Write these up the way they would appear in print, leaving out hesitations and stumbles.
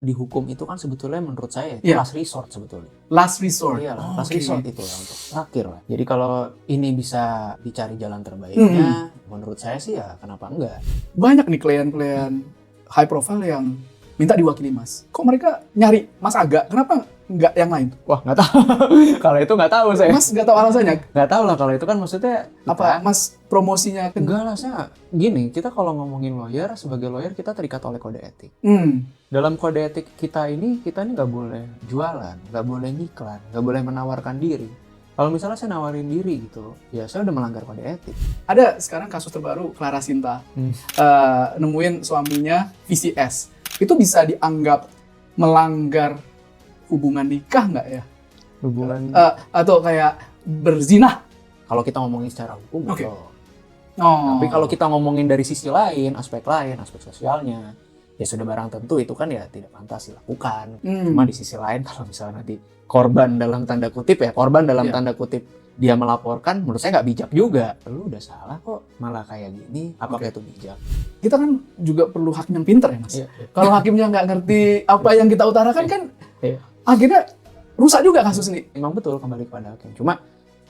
di hukum itu kan sebetulnya menurut saya itu Iya. last resort sebetulnya. Last resort. Iya, Oh, last oke. resort itu lah untuk terakhir lah. Jadi kalau ini bisa dicari jalan terbaiknya, menurut saya sih ya kenapa enggak? Banyak nih klien-klien high profile yang minta diwakili Mas. Kok mereka nyari Mas Aga? Kenapa nggak yang lain? Wah, nggak tahu. Kalau itu nggak tahu saya. Mas nggak tahu alasannya. Nggak tahu lah kalau itu kan maksudnya Apa Mas promosinya? enggak lah, saya gini, kita kalau ngomongin lawyer, sebagai lawyer kita terikat oleh kode etik. Dalam kode etik kita ini nggak boleh jualan, nggak boleh ngiklan, nggak boleh menawarkan diri. Kalau misalnya saya nawarin diri gitu, ya saya udah melanggar kode etik. Ada sekarang kasus terbaru Clara Sinta nemuin suaminya VCS. Itu bisa dianggap melanggar hubungan nikah nggak ya? Hubungan Atau kayak berzina? kalau kita ngomongin secara hukum, Oke. betul. Oh. Tapi kalau kita ngomongin dari sisi lain, aspek sosialnya, ya sudah barang tentu itu kan ya tidak pantas dilakukan. Cuma di sisi lain kalau misalnya nanti korban dalam tanda kutip Iya. tanda kutip dia melaporkan, menurut saya nggak bijak juga. Lu udah salah kok, malah kayak gini, apakah itu bijak? Kita kan juga perlu hakim yang pintar ya Mas. Iya. Kalau hakimnya nggak ngerti apa yang kita utarakan kan Iya. akhirnya rusak juga kasus ini. Memang betul kembali kepada hakim. Cuma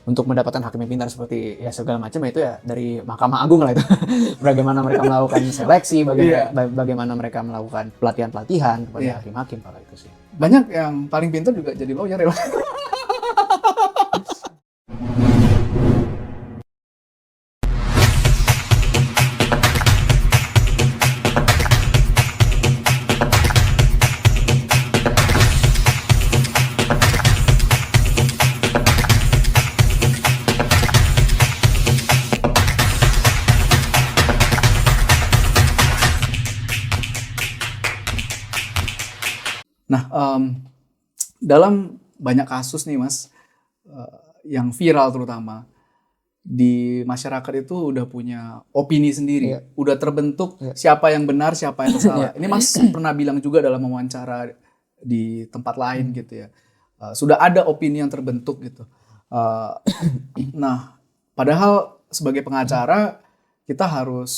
untuk mendapatkan hakim yang pintar seperti ya segala macam itu ya dari Mahkamah Agung lah itu. Bagaimana mereka melakukan seleksi, bagaimana mereka melakukan pelatihan-pelatihan kepada Iya. hakim-hakim kalau itu sih. Banyak yang paling pintar juga jadi lawyer ya. Nah, dalam banyak kasus nih Mas, yang viral terutama, di masyarakat itu udah punya opini sendiri, Iya. udah terbentuk Iya. siapa yang benar, siapa yang salah. Iya. Ini Mas pernah bilang juga dalam wawancara di tempat lain gitu ya, sudah ada opini yang terbentuk gitu. Nah, padahal sebagai pengacara kita harus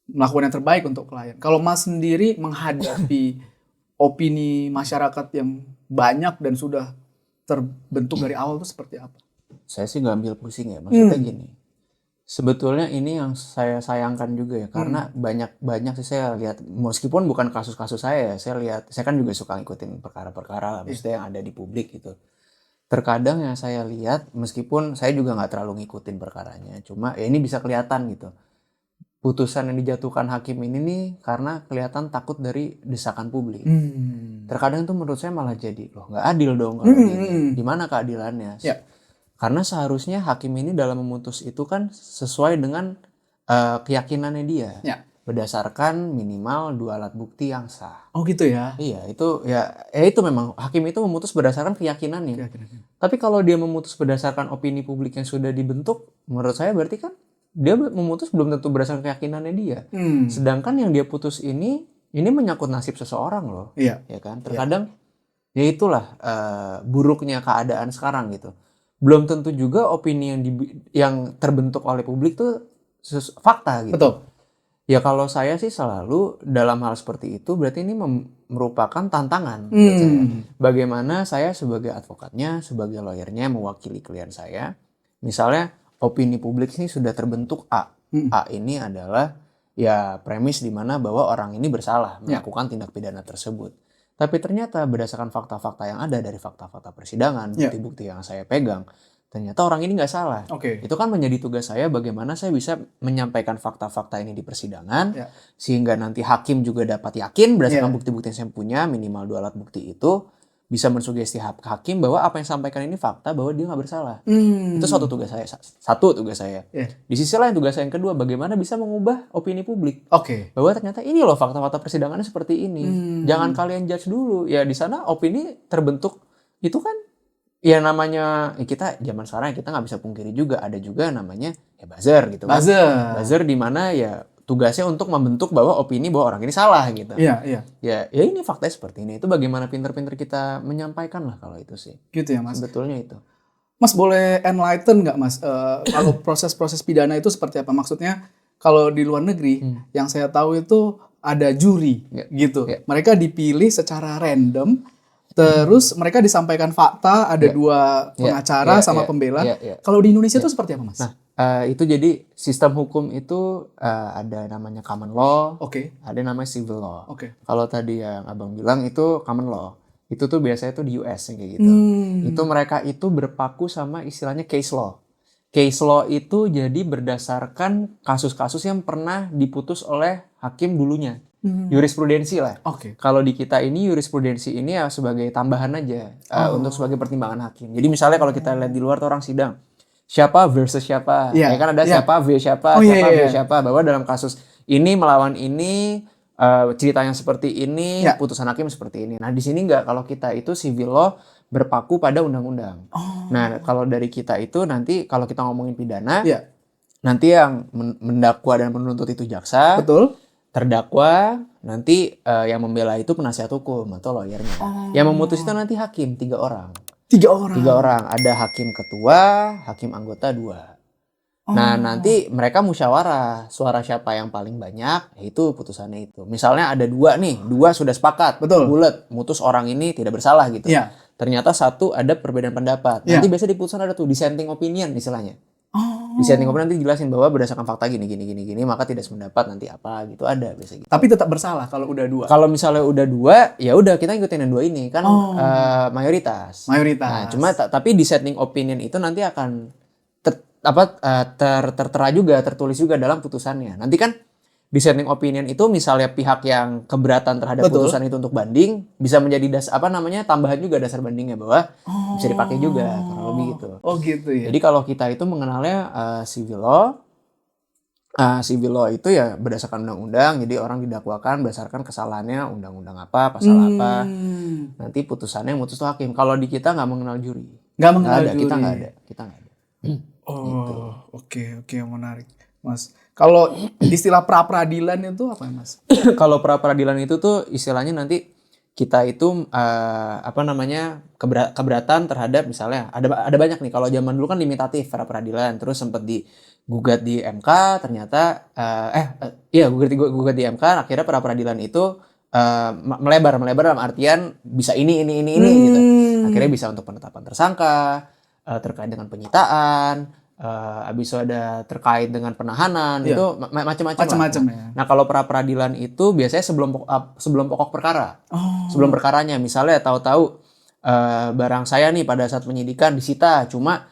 melakukan yang terbaik untuk klien. Kalau Mas sendiri menghadapi opini masyarakat yang banyak dan sudah terbentuk dari awal itu seperti apa? Saya sih nggak ambil pusing ya, maksudnya gini. Sebetulnya ini yang saya sayangkan juga ya, karena banyak sih saya lihat, meskipun bukan kasus-kasus saya lihat, saya kan juga suka ngikutin perkara-perkara lah, maksudnya yang ada di publik gitu. Terkadang yang saya lihat, meskipun saya juga nggak terlalu ngikutin perkaranya, cuma ya ini bisa kelihatan gitu. Putusan yang dijatuhkan hakim ini nih karena kelihatan takut dari desakan publik. Terkadang tuh menurut saya malah jadi, loh nggak adil dong kalau gini. Di mana keadilannya? Ya. Karena seharusnya hakim ini dalam memutus itu kan sesuai dengan keyakinannya dia. Ya. Berdasarkan minimal 2 alat bukti yang sah. Oh gitu ya. Iya, itu ya itu memang hakim itu memutus berdasarkan keyakinannya. Tapi kalau dia memutus berdasarkan opini publik yang sudah dibentuk, menurut saya berarti kan dia memutus belum tentu berdasarkan keyakinannya dia. Sedangkan yang dia putus ini menyangkut nasib seseorang loh. Iya. Ya kan? Terkadang ya itulah buruknya keadaan sekarang gitu. Belum tentu juga opini yang terbentuk oleh publik tuh fakta gitu. Betul. Ya kalau saya sih selalu dalam hal seperti itu berarti ini merupakan tantangan buat saya. Bagaimana saya sebagai advokatnya, sebagai lawyernya mewakili klien saya. Misalnya opini publik ini sudah terbentuk A. A ini adalah ya premis di mana bahwa orang ini bersalah melakukan tindak pidana tersebut. Tapi ternyata berdasarkan fakta-fakta yang ada dari fakta-fakta persidangan, bukti-bukti yang saya pegang, ternyata orang ini nggak salah. Itu kan menjadi tugas saya bagaimana saya bisa menyampaikan fakta-fakta ini di persidangan, sehingga nanti hakim juga dapat yakin berdasarkan bukti-bukti yang saya punya, minimal 2 alat bukti itu, bisa mensugesti hakim bahwa apa yang sampaikan ini fakta, bahwa dia nggak bersalah. Itu satu tugas saya. Di sisi lain tugas saya yang kedua, bagaimana bisa mengubah opini publik. Bahwa ternyata ini loh fakta-fakta persidangannya seperti ini. Jangan kalian judge dulu. Ya di sana opini terbentuk itu kan ya namanya kita zaman sekarang kita nggak bisa pungkiri juga ada juga namanya ya buzzer gitu kan. Buzzer di mana ya tugasnya untuk membentuk bahwa opini bahwa orang ini salah gitu. Iya. Ya ini faktanya seperti ini. Itu bagaimana pinter-pinter kita menyampaikan lah kalau itu sih. Gitu ya Mas. Sebetulnya itu. Mas boleh enlighten nggak Mas? Kalau proses-proses pidana itu seperti apa? Maksudnya kalau di luar negeri yang saya tahu itu ada juri gitu. Mereka dipilih secara random, terus mereka disampaikan fakta, ada dua pengacara sama pembela. Kalau di Indonesia itu seperti apa, Mas? Nah, itu jadi sistem hukum itu ada namanya common law, ada namanya civil law. Kalau tadi yang abang bilang itu common law, itu tuh biasanya tuh di US kayak gitu. Itu mereka itu berpaku sama istilahnya case law. Case law itu jadi berdasarkan kasus-kasus yang pernah diputus oleh hakim dulunya. Jurisprudensi lah. Kalau di kita ini jurisprudensi ini ya sebagai tambahan aja untuk sebagai pertimbangan hakim. Jadi misalnya kalau kita lihat di luar tuh orang sidang, siapa versus siapa, ya kan ada siapa v siapa, v siapa, bahwa dalam kasus ini melawan ini cerita yang seperti ini, putusan hakim seperti ini. Nah di sini enggak, kalau kita itu civil law berpaku pada undang-undang. Nah kalau dari kita itu nanti kalau kita ngomongin pidana, nanti yang mendakwa dan menuntut itu jaksa. Terdakwa nanti yang membela itu penasihat hukum atau lawyernya. Yang memutus itu nanti hakim 3 orang. 3 orang. Ada hakim ketua, hakim anggota 2. Nah nanti mereka musyawarah suara siapa yang paling banyak, itu putusannya itu. Misalnya ada 2 nih, 2 sudah sepakat, bulat, mutus orang ini tidak bersalah gitu. Ternyata 1 ada perbedaan pendapat. Nanti biasa di putusan ada tuh dissenting opinion istilahnya. Dissenting opinion nanti jelasin bahwa berdasarkan fakta gini maka tidak sependapat nanti apa gitu, ada biasa gitu. Tapi tetap bersalah kalau udah 2. Kalau misalnya udah 2, ya udah kita ikutin yang 2 ini kan mayoritas. Nah, cuma tapi dissenting opinion itu nanti akan tertera juga, tertulis juga dalam putusannya. Nanti kan dissenting opinion itu misalnya pihak yang keberatan terhadap putusan itu untuk banding bisa menjadi tambahan juga dasar bandingnya bahwa bisa dipakai juga kurang lebih gitu. Gitu ya. Jadi kalau kita itu mengenalnya civil law, civil law itu ya berdasarkan undang-undang. Jadi orang didakwakan berdasarkan kesalahannya undang-undang apa, pasal apa. Nanti putusannya yang mutus tuh hakim. Kalau di kita nggak mengenal juri. Nggak ada. Kita nggak ada. Oke, menarik, Mas. Kalau istilah pra-peradilan itu apa ya, Mas? Kalau pra-peradilan itu tuh istilahnya nanti kita itu keberatan terhadap misalnya ada banyak nih. Kalau zaman dulu kan limitatif pra-peradilan, terus sempat digugat di MK, ternyata gugat di MK, akhirnya pra-peradilan itu melebar dalam artian bisa ini gitu. Akhirnya bisa untuk penetapan tersangka, terkait dengan penyitaan, habis itu ada terkait dengan penahanan, itu macam-macam ya. Nah kalau pra-peradilan itu biasanya sebelum pokok perkara, sebelum perkaranya. Misalnya tahu-tahu barang saya nih pada saat penyidikan disita, cuma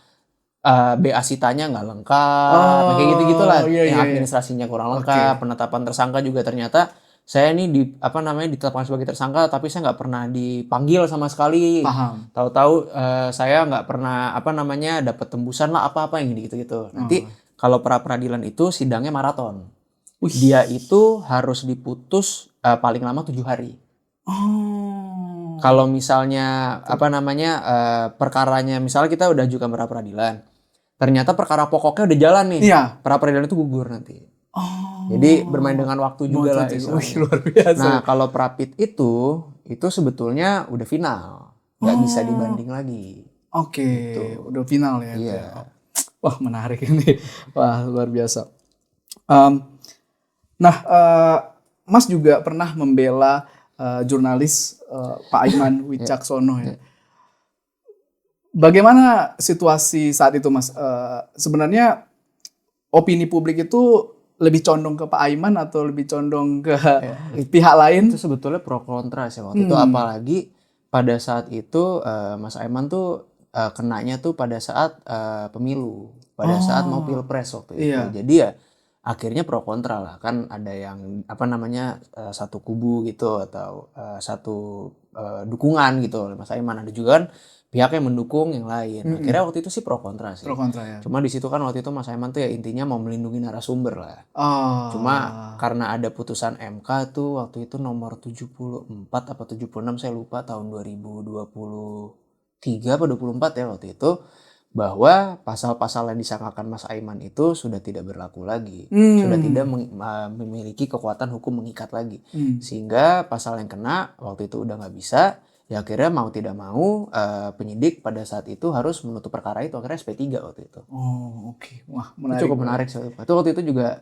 BA sitanya nggak lengkap, kayak gitu-gitulah. Administrasinya kurang lengkap, penetapan tersangka juga ternyata saya ini ditetapkan sebagai tersangka tapi saya nggak pernah dipanggil sama sekali. Tahu-tahu saya nggak pernah dapat tembusan lah apa-apa yang gitu-gitu. Nanti kalau pra-peradilan itu sidangnya maraton. Dia itu harus diputus paling lama 7 hari. Kalau misalnya perkaranya misalnya kita udah ajukan pra-peradilan, ternyata perkara pokoknya udah jalan nih. Pra-peradilan itu gugur nanti. Jadi bermain dengan waktu juga lah istilahnya. Luar biasa. Nah kalau pra-pit itu sebetulnya udah final, nggak bisa dibanding lagi. Gitu. Udah final ya. Iya. Wah menarik ini. Wah luar biasa. Mas juga pernah membela jurnalis Pak Aiman Wicaksono ya. Bagaimana situasi saat itu, Mas? Sebenarnya opini publik itu lebih condong ke Pak Aiman atau lebih condong ke pihak lain? Itu sebetulnya pro kontra sih waktu itu, apalagi pada saat itu Mas Aiman tuh kenanya tuh pada saat pemilu, pada saat mau pilpres waktu itu. Jadi ya akhirnya pro kontra lah, kan ada yang satu kubu gitu atau satu dukungan gitu Mas Aiman, ada juga kan pihak yang mendukung yang lain. Akhirnya waktu itu sih pro kontra sih. Pro kontra ya. Cuma di situ kan waktu itu Mas Aiman tuh ya intinya mau melindungi narasumber lah. Cuma karena ada putusan MK tuh waktu itu nomor 74 apa 76 saya lupa, tahun 2023 apa 24 ya waktu itu, bahwa pasal-pasal yang disangkakan Mas Aiman itu sudah tidak berlaku lagi. Sudah tidak memiliki kekuatan hukum mengikat lagi. Sehingga pasal yang kena waktu itu udah nggak bisa. Ya akhirnya mau tidak mau penyidik pada saat itu harus menutup perkara itu, akhirnya SP3 waktu itu. Wah menarik. Itu cukup menarik sih. Itu waktu itu juga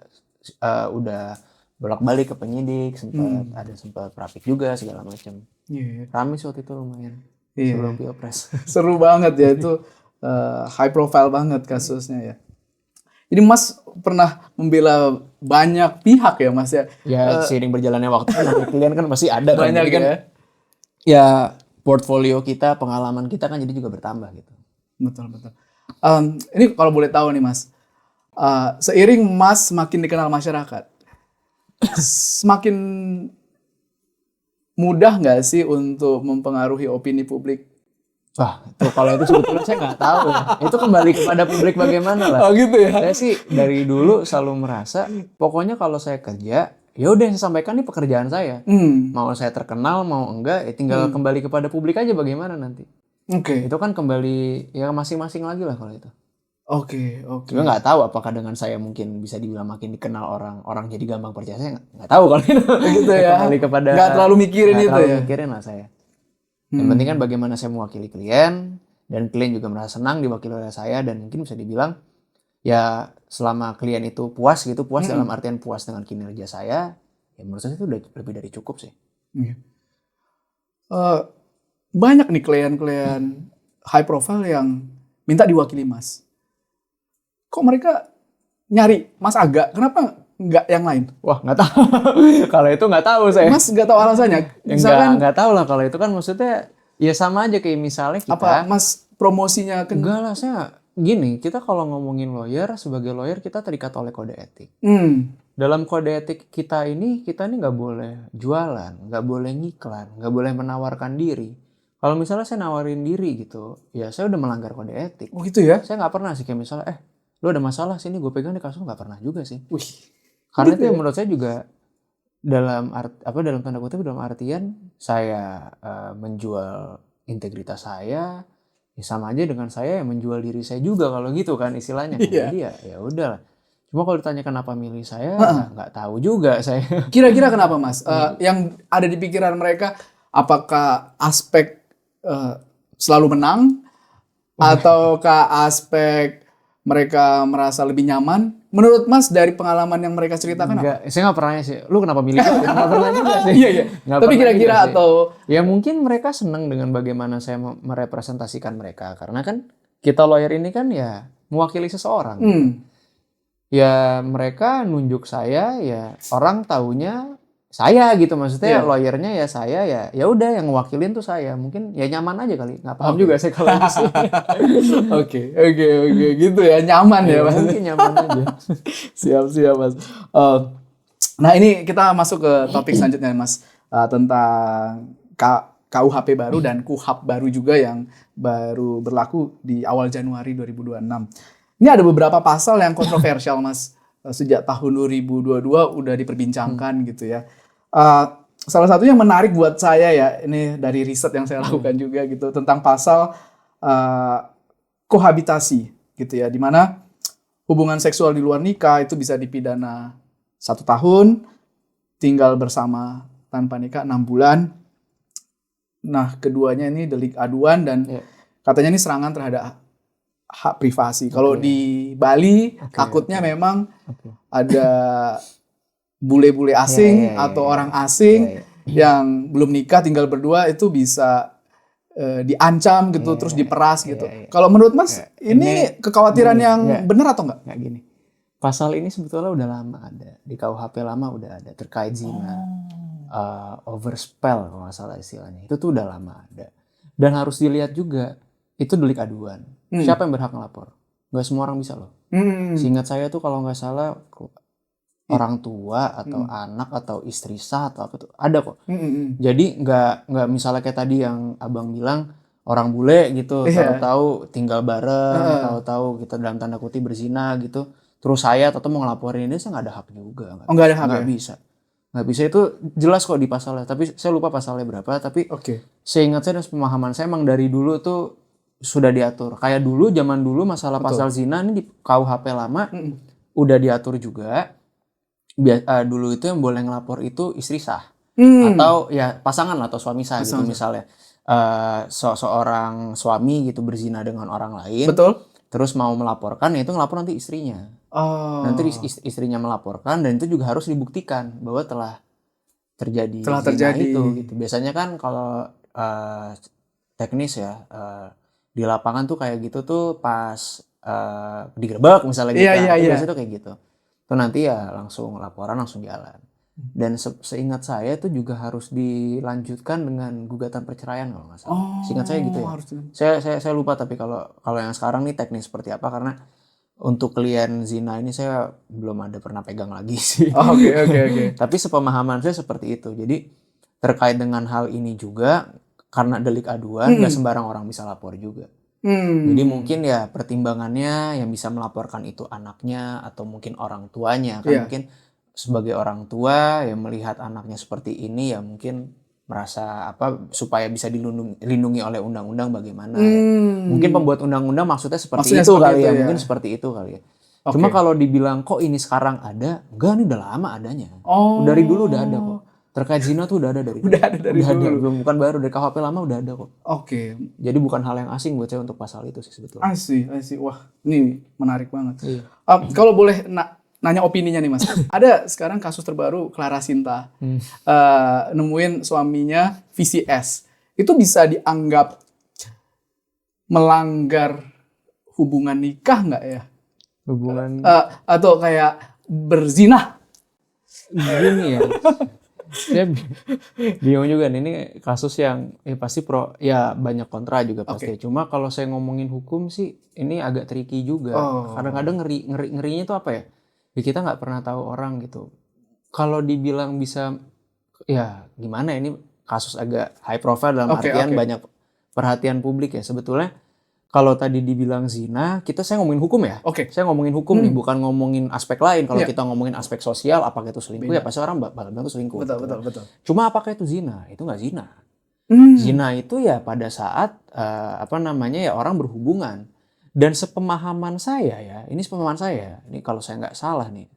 udah bolak-balik ke penyidik, sempat praktik juga segala macam. Iya. Rame sih waktu itu lumayan. Iya. Sebelum Pilpres. Seru banget ya itu, high profile banget kasusnya ya. Ini Mas pernah membela banyak pihak ya Mas ya? Ya seiring berjalannya waktu kan klien kan pasti ada kan. Banyak Jadi kan ya. ya portfolio kita, pengalaman kita kan jadi juga bertambah gitu. Betul. Ini kalau boleh tahu nih Mas, seiring Mas semakin dikenal masyarakat, semakin mudah nggak sih untuk mempengaruhi opini publik? Wah, itu kalau itu sebetulnya saya nggak tahu ya. Itu kembali kepada publik bagaimana lah. Oh gitu ya? Saya sih dari dulu selalu merasa, pokoknya kalau saya kerja, ya udah yang saya sampaikan ini pekerjaan saya. Mau saya terkenal, mau enggak, ya tinggal kembali kepada publik aja bagaimana nanti. Oke. Itu kan kembali ya masing-masing lagi lah kalau itu. Oke. Cuma nggak tahu apakah dengan saya mungkin bisa dibilang makin dikenal orang jadi gampang percaya. Saya nggak tahu kalau itu. Gitu ya. Kembali kepada Nggak terlalu mikirin nggak itu terlalu ya. mikirin lah saya. Yang penting kan bagaimana saya mewakili klien dan klien juga merasa senang diwakili oleh saya dan mungkin bisa dibilang ya selama klien itu puas gitu, puas dalam artian puas dengan kinerja saya, ya menurut saya itu udah lebih dari cukup sih. Banyak nih klien-klien high profile yang minta diwakili Mas. Kok mereka nyari Mas Aga? Kenapa nggak yang lain? Wah nggak tahu. Kalau itu nggak tahu saya. Mas nggak tahu alasannya. Misalkan nggak tahu lah kalau itu kan maksudnya ya sama aja kayak misalnya kita. Apa Mas promosinya ke? Enggak lah, saya gini, kita kalau ngomongin lawyer, sebagai lawyer kita terikat oleh kode etik. Dalam kode etik kita ini nggak boleh jualan, nggak boleh ngiklan, nggak boleh menawarkan diri. Kalau misalnya saya nawarin diri gitu, ya saya udah melanggar kode etik. Oh gitu ya? Saya nggak pernah sih kayak misalnya, lu ada masalah sini gue pegang di kasus, nggak pernah juga sih. Wih. Karena Gitu itu yang ya? menurut saya juga dalam tanda kutip dalam artian saya menjual integritas saya, ya sama aja dengan saya yang menjual diri saya juga kalau gitu kan istilahnya. Iya. Jadi ya udah. Cuma kalau ditanya kenapa milih saya, nggak tahu juga saya. Kira-kira kenapa Mas? Yang ada di pikiran mereka, apakah aspek selalu menang, ataukah aspek mereka merasa lebih nyaman? Menurut Mas dari pengalaman yang mereka ceritakan apa? Enggak, saya nggak pernah sih. Lu kenapa milih gue? Nggak pernah juga sih. Iya. Nggak Tapi pernah kira-kira juga sih. atau Ya mungkin mereka senang dengan bagaimana saya merepresentasikan mereka. Karena kan kita lawyer ini kan ya mewakili seseorang. Ya mereka nunjuk saya, ya orang taunya saya gitu. Maksudnya lawyernya ya saya, ya udah yang ngewakilin tuh saya. Mungkin ya nyaman aja kali. Nggak paham juga saya kalau di sini. Oke, gitu ya, nyaman ya Mas. Mungkin nyaman aja. Siap Mas. Nah ini kita masuk ke topik selanjutnya Mas, tentang KUHP baru dan KUHAP baru juga yang baru berlaku di awal Januari 2026. Ini ada beberapa pasal yang kontroversial Mas, sejak tahun 2022 udah diperbincangkan gitu ya. Salah satunya yang menarik buat saya ya, ini dari riset yang saya lakukan juga gitu, tentang pasal kohabitasi gitu ya, dimana hubungan seksual di luar nikah itu bisa dipidana 1 tahun, tinggal bersama tanpa nikah 6 bulan. Nah keduanya ini delik aduan dan katanya ini serangan terhadap hak privasi. Kalau di Bali takutnya memang ada bule-bule asing atau orang asing yang belum nikah tinggal berdua itu bisa diancam gitu, terus diperas gitu. Kalau menurut Mas ini kekhawatiran yang benar atau enggak? Nggak gini. Pasal ini sebetulnya udah lama ada di KUHP lama udah ada terkait zina, overspell kalau nggak salah istilahnya. Itu tuh udah lama ada. Dan harus dilihat juga itu delik aduan. Siapa yang berhak ngelapor? Nggak semua orang bisa loh. Seingat saya tuh kalau nggak salah orang tua atau anak atau istri sah atau apa tuh ada kok. Jadi nggak misalnya kayak tadi yang abang bilang orang bule gitu, tahu-tahu tinggal bareng, tahu-tahu kita dalam tanda kutip berzina gitu. Terus saya atau mau ngelaporin ini saya nggak ada hak juga. Nggak ada hak. Nggak bisa. Nggak bisa, itu jelas kok di pasalnya. Tapi saya lupa pasalnya berapa. Tapi seingat saya dan pemahaman saya emang dari dulu tuh sudah diatur. Kayak dulu zaman dulu masalah pasal zina ini di KUHP lama udah diatur juga. Dulu itu yang boleh ngelapor itu istri sah atau ya pasangan lah atau suami sah gitu misalnya seorang suami gitu berzina dengan orang lain, betul, terus mau melaporkan ya itu ngelapor nanti istrinya Nanti istrinya melaporkan dan itu juga harus dibuktikan bahwa telah terjadi zina itu gitu. Biasanya kan kalau teknis ya di lapangan tuh kayak gitu tuh pas digerebek misalnya gitu. Biasanya tuh kayak gitu. Tuh nanti ya langsung laporan langsung jalan. Dan seingat saya itu juga harus dilanjutkan dengan gugatan perceraian kalau nggak salah. Seingat saya gitu ya. Saya lupa tapi kalau yang sekarang nih teknis seperti apa karena untuk klien zina ini saya belum ada pernah pegang lagi sih. Oke. Tapi sepemahaman saya seperti itu. Jadi terkait dengan hal ini juga karena delik aduan nggak sembarang orang bisa lapor juga. Jadi mungkin ya pertimbangannya yang bisa melaporkan itu anaknya atau mungkin orang tuanya kan mungkin sebagai orang tua yang melihat anaknya seperti ini ya mungkin merasa supaya bisa dilindungi oleh undang-undang bagaimana ya. Mungkin pembuat undang-undang maksudnya seperti itu kali ya. Mungkin seperti itu kali ya. Cuma kalau dibilang kok ini sekarang ada, enggak ini udah lama adanya. Dari dulu udah ada kok. Terkait zina tuh udah ada dari dulu. Bukan baru, dari KUHP lama udah ada kok. Jadi bukan hal yang asing buat saya untuk pasal itu sih sebetulnya. Asik. Wah, ini menarik banget. Kalau boleh nanya opininya nih Mas. Ada sekarang kasus terbaru Clara Sinta nemuin suaminya VCS. Itu bisa dianggap melanggar hubungan nikah nggak ya? Hubungan atau kayak berzina? Gini ya. Saya bingung juga nih, ini kasus yang pasti ya banyak kontra juga pasti. Cuma kalau saya ngomongin hukum sih ini agak tricky juga. Kadang-kadang ngerinya itu apa ya? Ya kita nggak pernah tahu orang gitu. Kalau dibilang bisa, ya gimana ya, ini kasus agak high profile dalam artian banyak perhatian publik ya. Sebetulnya kalau tadi dibilang zina, saya ngomongin hukum ya. Saya ngomongin hukum nih, bukan ngomongin aspek lain. Kalau kita ngomongin aspek sosial, apakah itu selingkuh ya pasti orang bakal bilang itu selingkuh. Betul. Cuma apakah itu zina? Itu nggak zina. Zina itu ya pada saat ya orang berhubungan. Dan sepemahaman saya ya, ini kalau saya nggak salah nih,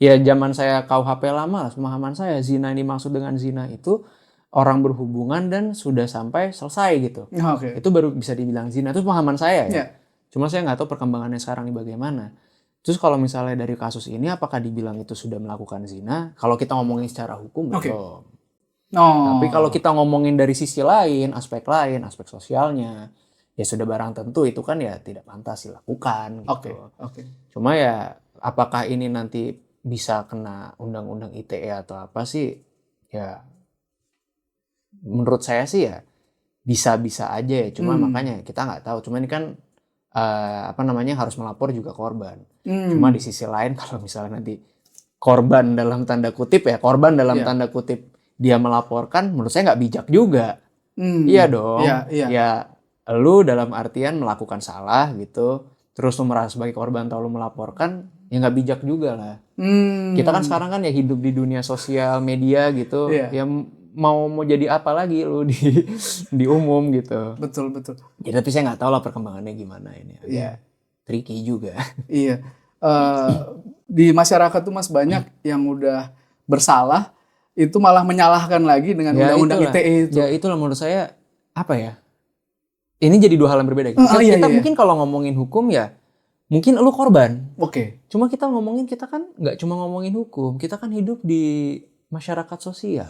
zaman saya KUHP lama, sepemahaman saya zina yang dimaksud dengan zina itu orang berhubungan dan sudah sampai selesai gitu. Itu baru bisa dibilang zina, itu pemahaman saya ya. Cuma saya nggak tahu perkembangannya sekarang ini bagaimana. Terus kalau misalnya dari kasus ini, apakah dibilang itu sudah melakukan zina? Kalau kita ngomongin secara hukum belum. Tapi kalau kita ngomongin dari sisi lain, aspek sosialnya, ya sudah barang tentu itu kan ya tidak pantas dilakukan gitu. Cuma ya apakah ini nanti bisa kena undang-undang ITE atau apa sih? Ya menurut saya sih ya bisa-bisa aja ya. Cuma makanya kita nggak tahu. Cuma ini kan harus melapor juga korban. Cuma di sisi lain kalau misalnya nanti korban dalam tanda kutip dia melaporkan, menurut saya nggak bijak juga. Iya dong. Ya lu dalam artian melakukan salah gitu, terus lu merasa sebagai korban atau lu melaporkan, ya nggak bijak juga lah. Kita kan sekarang kan ya hidup di dunia sosial media gitu, ya mau jadi apa lagi lu di umum gitu. Betul. Ya tapi saya nggak tahu lah perkembangannya gimana ini. Tricky juga. Di masyarakat tuh Mas banyak yang udah bersalah itu malah menyalahkan lagi dengan undang-undang ITE itu. Ya itulah menurut saya apa ya? Ini jadi dua hal yang berbeda. Kita mungkin kalau ngomongin hukum ya, mungkin lu korban. Cuma kita kan nggak cuma ngomongin hukum, kita kan hidup di masyarakat sosial.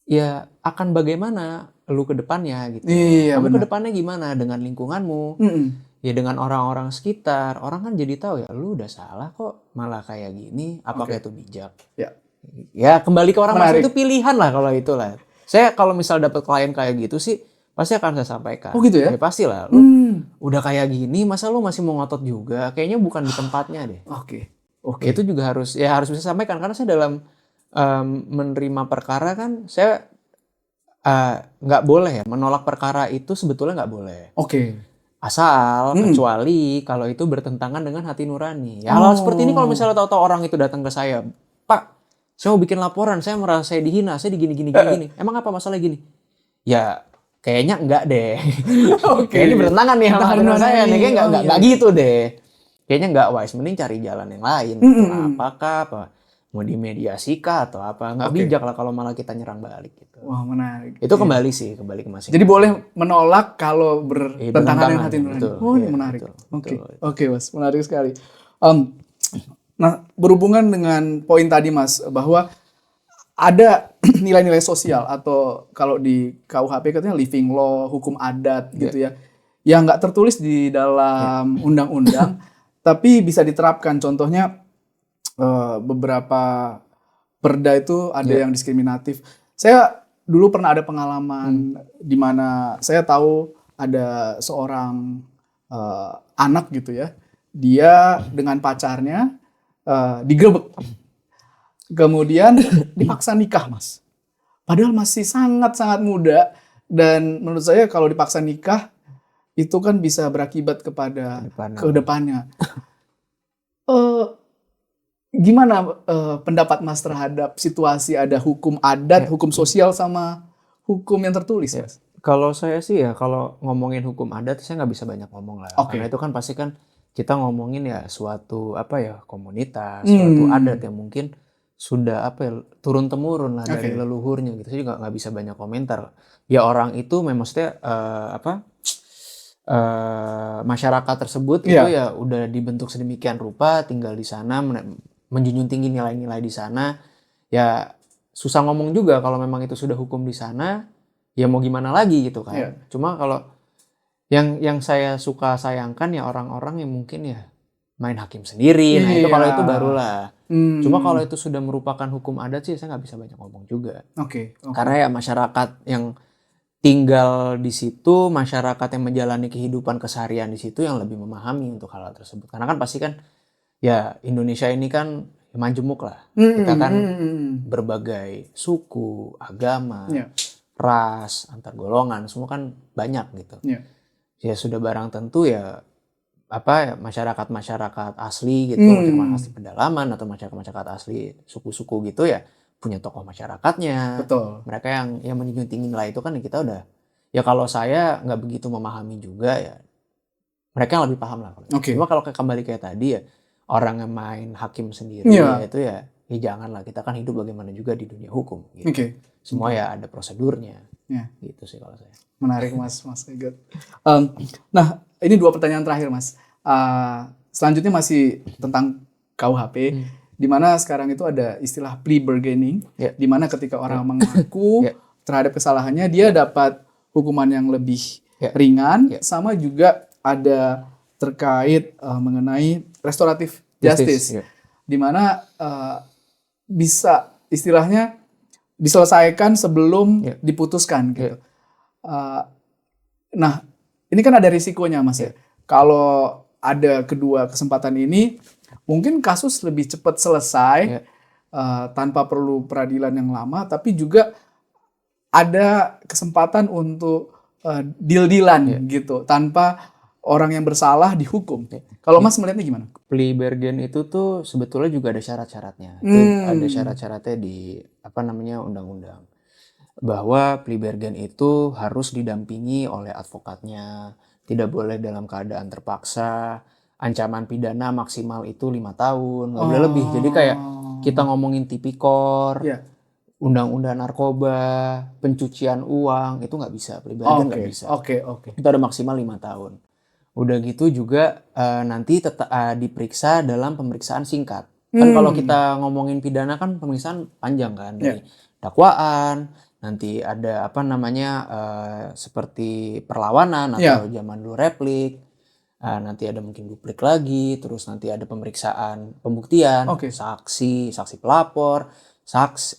Ya akan bagaimana lu ke depannya gitu. Kamu ke depannya gimana dengan lingkunganmu? Ya dengan orang-orang sekitar. Orang kan jadi tahu ya, lu udah salah kok malah kayak gini. Apakah itu bijak? Ya kembali ke orang masing itu pilihan lah kalau itulah. Saya kalau misal dapat klien kayak gitu sih pasti akan saya sampaikan. Gitu ya? Ya pasti lah. Lu udah kayak gini, masa lu masih mau ngotot juga? Kayaknya bukan di tempatnya deh. Itu juga harus bisa sampaikan. Karena saya dalam menerima perkara kan, saya nggak boleh ya. Menolak perkara itu sebetulnya nggak boleh. Asal, kecuali kalau itu bertentangan dengan hati nurani. Ya hal seperti ini kalau misalnya tahu-tahu orang itu datang ke saya, Pak, saya mau bikin laporan, saya merasa saya dihina, saya gini. Emang apa masalah gini? Ya kayaknya enggak deh. Kayaknya bertentangan nih sama hati saya nih. Kayaknya enggak gitu deh. Kayaknya enggak wise. Mending cari jalan yang lain. Apakah mau dimediasi kah atau apa? Enggak bijak lah kalau malah kita nyerang balik gitu. Wah menarik. Itu kembali ke masing-masing. Jadi boleh menolak kalau bertentangan dengan hati nurani. Betul. Menarik. Oke Mas, menarik sekali. Em, nah, berhubungan dengan poin tadi Mas, bahwa ada nilai-nilai sosial atau kalau di KUHP katanya living law, hukum adat Ya, gitu ya, yang nggak tertulis di ya, dalam undang-undang, tapi bisa diterapkan. Contohnya beberapa perda itu ada ya. yang diskriminatif. Saya dulu pernah ada pengalaman di mana saya tahu ada seorang anak gitu ya, dia dengan pacarnya digerebek, kemudian dipaksa nikah, Mas. Padahal masih sangat-sangat muda dan menurut saya kalau dipaksa nikah itu kan bisa berakibat Ke kepada depan. kedepannya. Eh, Gimana pendapat Mas terhadap situasi ada hukum adat, Ya, hukum sosial sama hukum yang tertulis, ya. Mas? Kalau saya sih ya, kalau ngomongin hukum adat, saya nggak bisa banyak ngomong lah. Karena Oke. itu kan pasti kan kita ngomongin ya suatu apa ya komunitas, suatu adat Hmm. yang mungkin sudah apa ya turun temurun lah dari Oke. leluhurnya gitu. Saya juga nggak bisa banyak komentar. Ya orang itu memang maksudnya apa masyarakat tersebut gitu Iya. ya udah dibentuk sedemikian rupa, tinggal di sana, menjunjung tinggi nilai-nilai di sana. Ya susah ngomong juga kalau memang itu sudah hukum di sana, ya mau gimana lagi gitu Iya. kan. Cuma kalau yang saya suka sayangkan ya orang-orang yang mungkin ya main hakim sendiri. Nah itu Iya. kalau itu barulah. Cuma kalau Hmm. itu sudah merupakan hukum adat sih saya nggak bisa banyak ngomong juga. Oke. Oke. Karena ya masyarakat yang tinggal di situ, masyarakat yang menjalani kehidupan keseharian di situ yang lebih memahami untuk hal tersebut. Karena kan pasti kan ya Indonesia ini kan majemuk lah. Kita Hmm. kan Hmm. berbagai suku, agama, Iya. ras, antar golongan, semua kan banyak gitu. Iya. Ya sudah barang tentu ya apa ya masyarakat-masyarakat asli gitu, masyarakat asli Hmm. pedalaman atau masyarakat-masyarakat asli suku-suku gitu ya punya tokoh masyarakatnya. Betul. Mereka yang menjunjung tinggi nilai itu kan ya kita udah ya kalau saya nggak begitu memahami juga ya mereka yang lebih paham lah kalau itu. Oke. Cuma kalau kembali kayak tadi ya orang yang main hakim sendiri ya Iya. itu ya jangan lah kita kan hidup bagaimana juga di dunia hukum gitu. Oke. Semua ya ada prosedurnya Ya. gitu sih kalau saya. Menarik Mas, Mas Egot. Nah, ini 2 pertanyaan terakhir Mas. Selanjutnya masih tentang KUHP, di mana sekarang itu ada istilah plea bargaining, Ya. di mana ketika orang mengaku Ya. terhadap kesalahannya, dia dapat hukuman yang lebih Ya. ringan, Ya. sama juga ada terkait mengenai restoratif justice, Ya. di mana bisa istilahnya diselesaikan sebelum Ya. diputuskan gitu. Ya. Nah, ini kan ada risikonya Mas ya. Kalau ada kedua kesempatan ini, mungkin kasus lebih cepat selesai Ya. tanpa perlu peradilan yang lama, tapi juga ada kesempatan untuk deal-dealan gitu, tanpa orang yang bersalah dihukum. Kalau Mas melihatnya gimana? Plea bargain itu tuh sebetulnya juga ada syarat-syaratnya. Itu ada syarat-syaratnya di apa namanya undang-undang. Bahwa plea bargain itu harus didampingi oleh advokatnya, tidak boleh dalam keadaan terpaksa, ancaman pidana maksimal itu 5 tahun, nggak boleh lebih. Jadi kayak kita ngomongin tipikor, Ya. undang-undang narkoba, pencucian uang, itu nggak bisa, plea bargain nggak bisa. Oke. Itu ada maksimal 5 tahun. Udah gitu juga nanti diperiksa dalam pemeriksaan singkat. Kan kalau kita ngomongin pidana kan pemeriksaan panjang kan dari dakwaan, nanti ada apa namanya seperti perlawanan atau zaman dulu replik, nanti ada mungkin duplik lagi, terus nanti ada pemeriksaan pembuktian, saksi pelapor, saksi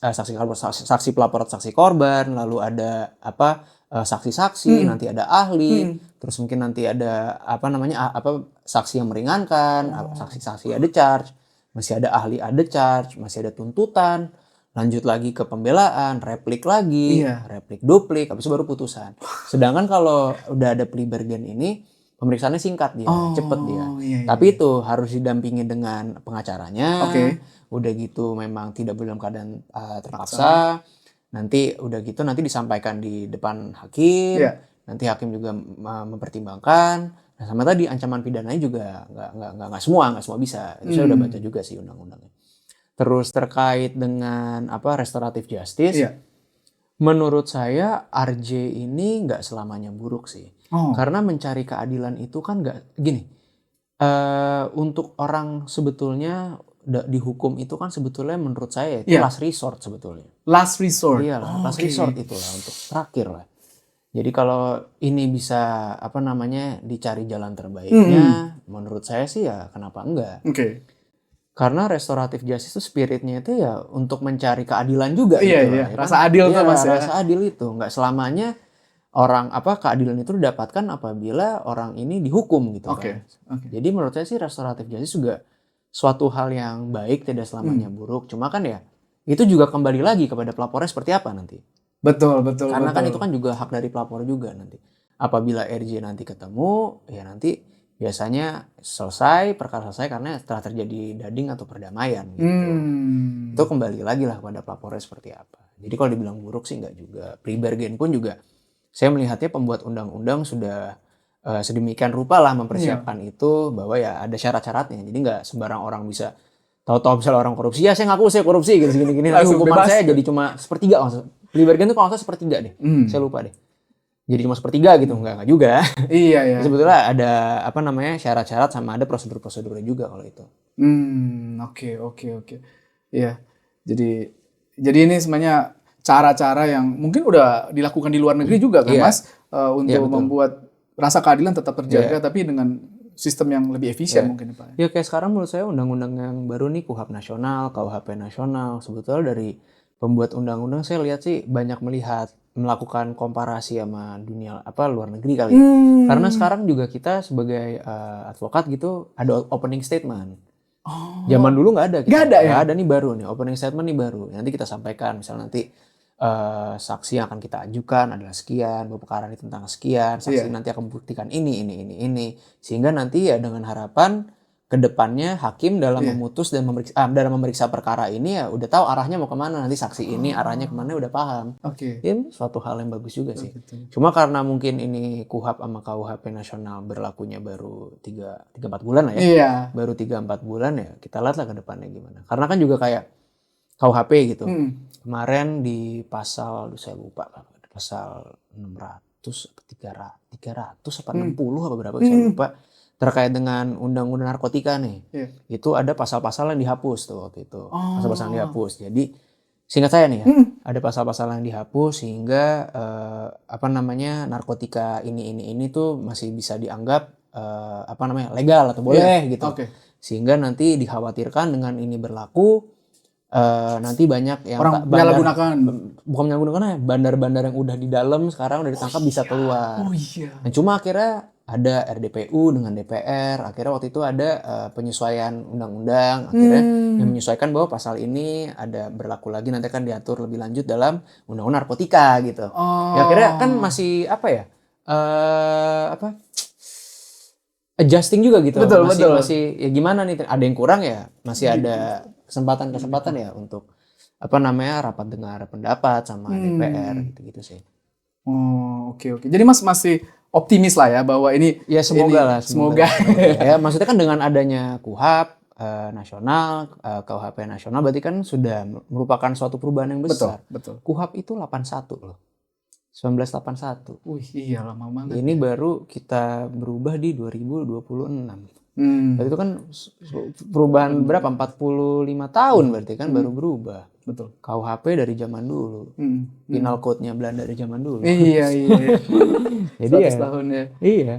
pelapor, saksi korban, lalu ada apa saksi-saksi, nanti ada ahli, terus mungkin nanti ada apa namanya saksi yang meringankan, saksi-saksi ada charge, masih ada ahli ada charge, masih ada tuntutan, lanjut lagi ke pembelaan, replik lagi, replik duplik, habis itu baru putusan. Sedangkan kalau udah ada plea bargain ini pemeriksaannya singkat dia, cepet dia. Tapi itu harus didampingi dengan pengacaranya. Udah gitu memang tidak boleh dalam keadaan terpaksa. Nanti udah gitu nanti disampaikan di depan hakim. Nanti hakim juga mempertimbangkan. Nah sama tadi ancaman pidananya juga nggak semua bisa. Itu saya udah baca juga sih undang-undangnya. Terus terkait dengan apa restoratif justice, menurut saya RJ ini nggak selamanya buruk sih. Karena mencari keadilan itu kan nggak gini. Untuk orang sebetulnya di hukum itu kan sebetulnya menurut saya itu Iya. last resort sebetulnya. Last resort. Iya lah, last Oke. resort itulah untuk terakhir lah. Jadi kalau ini bisa apa namanya dicari jalan terbaiknya, menurut saya sih ya kenapa enggak? Oke. Karena restoratif justice itu spiritnya itu ya untuk mencari keadilan juga Iya, gitu iya. lah, ya Rasa kan? adil tuh, Iya, Mas, ya. rasa adil itu nggak selamanya keadilan itu didapatkan apabila orang ini dihukum gitu Oke. kan. Oke. Jadi menurut saya sih restoratif justice juga suatu hal yang baik, tidak selamanya buruk. Cuma kan ya itu juga kembali lagi kepada pelapornya seperti apa nanti. Betul, betul, Karena kan betul. itu kan juga hak dari pelapor juga nanti. Apabila RJ nanti ketemu, ya nanti biasanya perkara selesai karena setelah terjadi dading atau perdamaian gitu. Itu kembali lagi lah kepada pelapornya seperti apa. Jadi kalau dibilang buruk sih enggak juga. Plea bargain pun juga saya melihatnya pembuat undang-undang sudah sedemikian rupa lah mempersiapkan itu bahwa ya ada syarat-syaratnya. Jadi nggak sembarang orang bisa tahu-tahu misalnya orang korupsi, ya saya ngaku saya korupsi gitu gini-gini. Nanti Langsung hukuman bebas. saya jadi cuma sepertiga. Plea bargain itu kalau nggak salah sepertiga deh. Saya lupa deh. Jadi cuma sepertiga gitu, nggak juga. Iya, ya. Sebetulnya ada apa namanya syarat-syarat sama ada prosedur-prosedurnya juga kalau itu. Oke. Iya. Jadi ini sebenarnya cara-cara yang mungkin udah dilakukan di luar negeri juga kan, Iya. Mas, untuk Iya, betul. membuat rasa keadilan tetap terjaga tapi dengan sistem yang lebih efisien mungkin, Pak. Ya kayak sekarang menurut saya undang-undang yang baru nih KUHP nasional, KUHP nasional, sebetulnya dari pembuat undang-undang saya lihat sih banyak melakukan komparasi sama dunia luar negeri kali. Karena sekarang juga kita sebagai advokat gitu ada opening statement. Zaman dulu nggak ada. Nggak ada ya? Nggak ada, nih baru nih opening statement nih baru. Nanti kita sampaikan misalnya nanti saksi yang akan kita ajukan adalah sekian, perkara ini tentang sekian, saksi nanti akan membuktikan ini, sehingga nanti ya dengan harapan kedepannya hakim dalam memutus dan memeriksa perkara ini ya udah tahu arahnya mau kemana, nanti saksi ini arahnya kemana udah paham. Oke. Ini suatu hal yang bagus juga sih. Cuma karena mungkin ini KUHP sama KUHP nasional berlakunya baru 3-4 bulan lah ya. Iya. Baru 3-4 bulan ya kita lihat lah ke depannya gimana. Karena kan juga kayak KUHP gitu. Kemarin di pasal, saya lupa, pasal 600 apa 300 apa 60 apa berapa saya lupa. Terkait dengan undang-undang narkotika nih. Itu ada pasal-pasal yang dihapus tuh waktu itu. Pasal-pasal yang dihapus. Jadi seingat saya nih ya, ada pasal-pasal yang dihapus sehingga narkotika ini tuh masih bisa dianggap legal atau boleh gitu. Sehingga nanti dikhawatirkan dengan ini berlaku nanti banyak yang orang menyalahgunakan. Bukan menyalahgunakan ya, bandar-bandar yang udah di dalam sekarang udah ditangkap bisa keluar. Nah, cuma akhirnya ada RDPU dengan DPR, akhirnya waktu itu ada penyesuaian undang-undang, akhirnya yang menyesuaikan bahwa pasal ini ada berlaku lagi, nanti akan diatur lebih lanjut dalam undang-undang narkotika gitu. Ya akhirnya kan masih adjusting juga gitu. Masih ya gimana nih, ada yang kurang ya, masih ada kesempatan ya untuk rapat dengar pendapat sama DPR gitu sih. Oke. Jadi Mas masih optimis lah ya bahwa ini ya semoga. Ya maksudnya kan dengan adanya KUHP nasional, KUHP nasional berarti kan sudah merupakan suatu perubahan yang besar. Betul. KUHP itu 81 loh. 1981. Iya lama banget. Ini baru kita berubah di 2026. Berarti itu kan perubahan berapa? 45 tahun berarti kan baru berubah. Betul. KUHP dari zaman dulu. Penal code-nya Belanda dari zaman dulu. Iya. Jadi 100 tahun ya. Iya.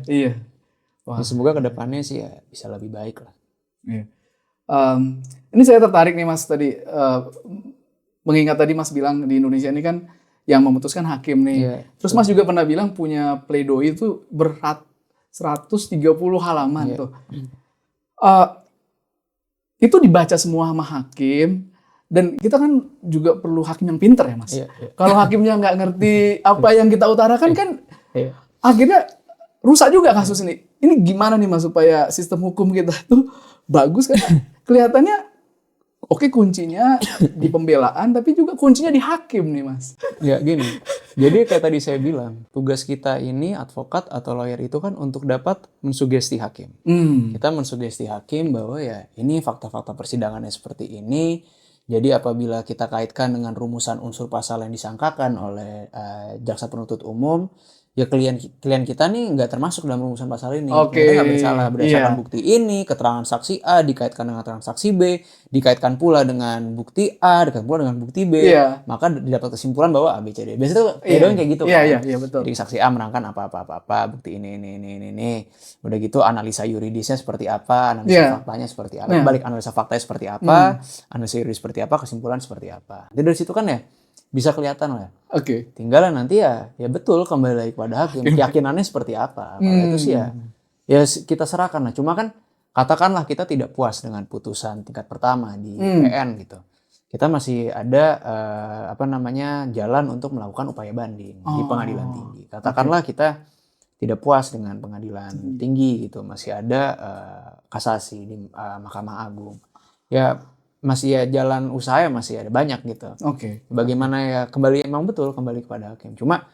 Wah. Ya, semoga kedepannya sih ya bisa lebih baik lah. Iya. Ini saya tertarik nih Mas tadi. Mengingat tadi Mas bilang di Indonesia ini kan yang memutuskan hakim nih. Iya, terus Mas juga pernah bilang punya pledoi itu berat 130 halaman tuh. Itu dibaca semua sama hakim. Dan kita kan juga perlu hakim yang pinter ya Mas. Iya. Kalau hakimnya nggak ngerti apa yang kita utarakan kan akhirnya rusak juga kasus ini. Ini gimana nih Mas supaya sistem hukum kita tuh bagus kan? Kelihatannya oke, kuncinya di pembelaan tapi juga kuncinya di hakim nih Mas. Ya gini, jadi kayak tadi saya bilang, tugas kita ini advokat atau lawyer itu kan untuk dapat mensugesti hakim. Kita mensugesti hakim bahwa ya ini fakta-fakta persidangannya seperti ini. Jadi apabila kita kaitkan dengan rumusan unsur pasal yang disangkakan oleh jaksa penuntut umum, ya klien kita nih nggak termasuk dalam rumusan pasal ini. Oke, Mereka nggak bersalah berdasarkan iya. bukti ini, keterangan saksi A dikaitkan dengan transaksi B, dikaitkan pula dengan bukti A, dikaitkan pula dengan bukti B. Iya. Maka didapat kesimpulan bahwa A, B, C, D. Biasanya tuh Iya. doang kayak gitu Iya, kan. iya, betul. Jadi saksi A menerangkan apa, bukti ini. Udah gitu analisa yuridisnya seperti apa, analisa faktanya seperti apa. Balik analisa faktanya seperti apa, analisa yuridis seperti apa, kesimpulan seperti apa. Jadi dari situ kan ya bisa kelihatan lah. Oke. Tinggal nanti ya betul kembali lagi pada hakim. Keyakinannya seperti apa. Kalau itu sih ya kita serahkan lah. Cuma kan katakanlah kita tidak puas dengan putusan tingkat pertama di PN gitu. Kita masih ada jalan untuk melakukan upaya banding di pengadilan tinggi. Katakanlah kita tidak puas dengan pengadilan tinggi gitu. Masih ada kasasi di Mahkamah Agung. Ya masih ya jalan usaha masih ada banyak gitu. Oke. Bagaimana ya kembali kepada hakim. Cuma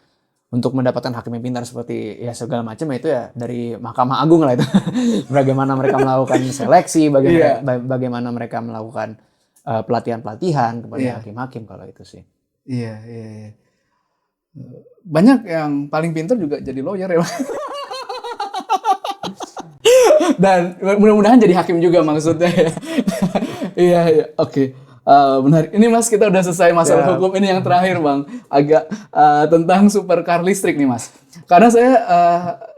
untuk mendapatkan hakim yang pintar seperti ya segala macam itu ya dari Mahkamah Agung lah itu. Bagaimana mereka melakukan seleksi, bagaimana mereka melakukan pelatihan kepada hakim-hakim kalau itu sih. Iya. Banyak yang paling pintar juga jadi lawyer ya. Dan mudah-mudahan jadi hakim juga maksudnya ya. Iya, oke. Benar. Ini Mas, kita udah selesai masalah hukum. Ini yang terakhir Bang, agak tentang supercar listrik nih Mas. Karena saya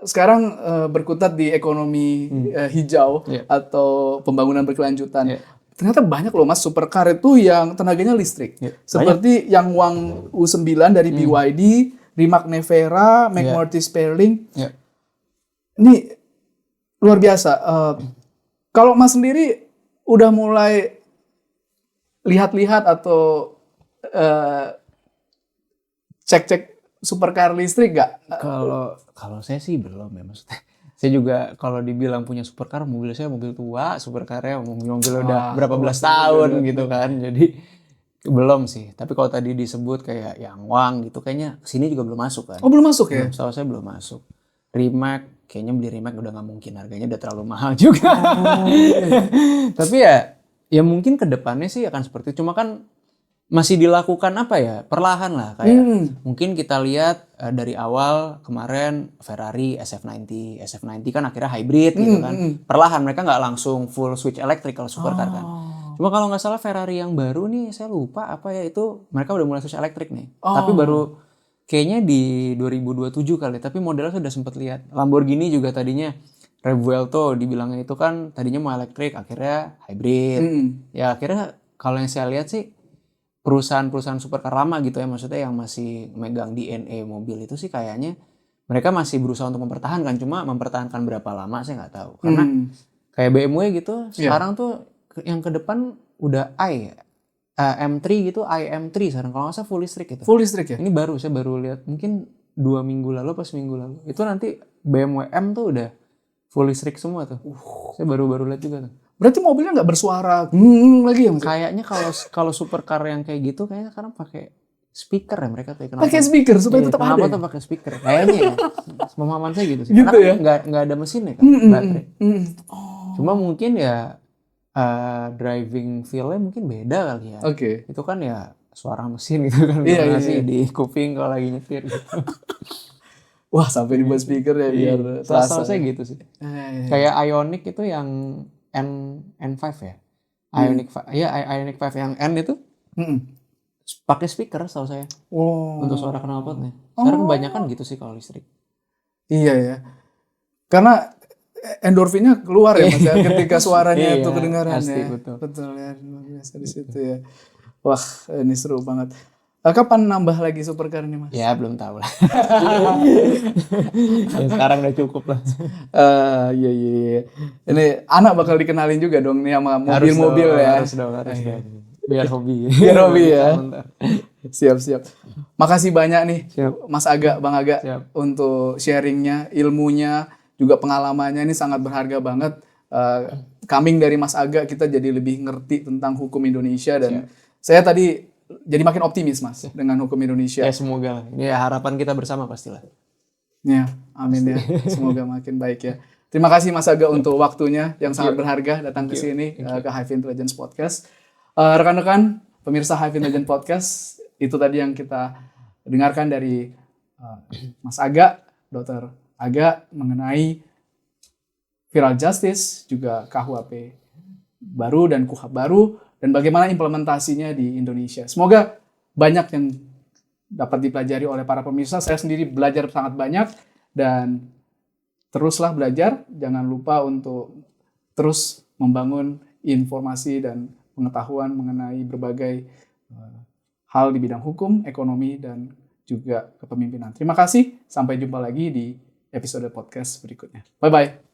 sekarang berkutat di ekonomi hijau atau pembangunan berkelanjutan. Ternyata banyak loh Mas supercar itu yang tenaganya listrik. Seperti yang Wang U9 dari BYD, Rimac Nevera, McMurtry Sperling. Ini luar biasa. Kalau Mas sendiri udah mulai lihat-lihat atau cek-cek supercar listrik gak? Kalau saya sih belum ya, maksudnya. Saya juga kalau dibilang punya supercar, mobil saya mobil tua, supercarnya mobil udah berapa belas tahun gitu kan. Jadi belum sih. Tapi kalau tadi disebut kayak yang Wang gitu, kayaknya kesini juga belum masuk kan. Oh belum masuk ya? Setahu saya belum masuk. Rimac, kayaknya beli Rimac udah nggak mungkin, harganya udah terlalu mahal juga. Tapi ya mungkin ke depannya sih akan seperti itu. Cuma kan masih dilakukan perlahan lah. Kayak mungkin kita lihat dari awal kemarin Ferrari SF90 kan akhirnya hybrid gitu kan. Perlahan mereka nggak langsung full switch electric kalau supercar kan. Cuma kalau nggak salah Ferrari yang baru nih saya lupa itu mereka udah mulai switch electric nih. Tapi baru kayaknya di 2027 kali. Tapi modelnya sudah sempat lihat. Lamborghini juga tadinya Revuelto dibilangnya itu kan tadinya mau elektrik akhirnya hybrid. Ya akhirnya kalau yang saya lihat sih perusahaan-perusahaan supercar lama gitu ya, maksudnya yang masih megang DNA mobil itu sih kayaknya mereka masih berusaha untuk mempertahankan. Cuma mempertahankan berapa lama saya nggak tahu. Karena kayak BMW gitu sekarang tuh yang ke depan udah M3 gitu, iM3 sekarang kalau nggak salah full listrik gitu. Full listrik ya? Ini saya baru lihat mungkin 2 minggu lalu pas minggu lalu. Itu nanti BMW M tuh udah full listrik semua tuh. Saya baru lihat juga tuh. Berarti mobilnya nggak bersuara lagi ya Mas? Kayaknya kalau supercar yang kayak gitu kayaknya sekarang pakai speaker ya mereka tuh. Pakai speaker supaya tetap ada. Kenapa tuh pakai speaker? Kayaknya ya. Pemahaman saya gitu sih. Gitu Karena ya? nggak ada mesinnya kan, baterai. Cuma mungkin ya driving feel-nya mungkin beda kali ya. Oke. Itu kan ya suara mesin gitu kan. Iya. Di kuping kalau lagi nyetir gitu. Wah sampai dibuat speaker ya biar terasa. Saya gitu sih. Kayak Ioniq itu yang N5 ya. Ioniq 5 yang N itu pakai speaker setahu saya. Untuk suara knalpotnya. Sekarang kebanyakan gitu sih kalau listrik. Iya ya. Karena endorfinnya keluar ya Mas ya ketika suaranya itu kedengaran pasti, ya. Betul ya. Luar biasa di situ ya. Wah, ini seru banget. Kapan nambah lagi supercar ini Mas? Ya belum tahu lah. Sekarang udah cukup lah. Iya. Ini anak bakal dikenalin juga dong nih sama mobil-mobil ya. Harus dong. Biar hobi. Biar hobi ya. Siap. Makasih banyak nih Mas Aga, Bang Aga untuk sharingnya, ilmunya, juga pengalamannya ini sangat berharga banget. Coming dari Mas Aga kita jadi lebih ngerti tentang hukum Indonesia dan saya tadi jadi makin optimis Mas dengan hukum Indonesia. Ya semoga lah. Ini harapan kita bersama pastilah. Ya, amin ya. Semoga makin baik ya. Terima kasih Mas Aga untuk waktunya yang sangat berharga datang ke sini ke Hive Intelligence Podcast. Rekan-rekan pemirsa Hive Intelligence Podcast, itu tadi yang kita dengarkan dari Mas Aga Dr. Aga mengenai viral justice, juga KUHP baru dan KUHP baru, dan bagaimana implementasinya di Indonesia. Semoga banyak yang dapat dipelajari oleh para pemirsa. Saya sendiri belajar sangat banyak, dan teruslah belajar. Jangan lupa untuk terus membangun informasi dan pengetahuan mengenai berbagai hal di bidang hukum, ekonomi, dan juga kepemimpinan. Terima kasih. Sampai jumpa lagi di episode podcast berikutnya. Bye-bye.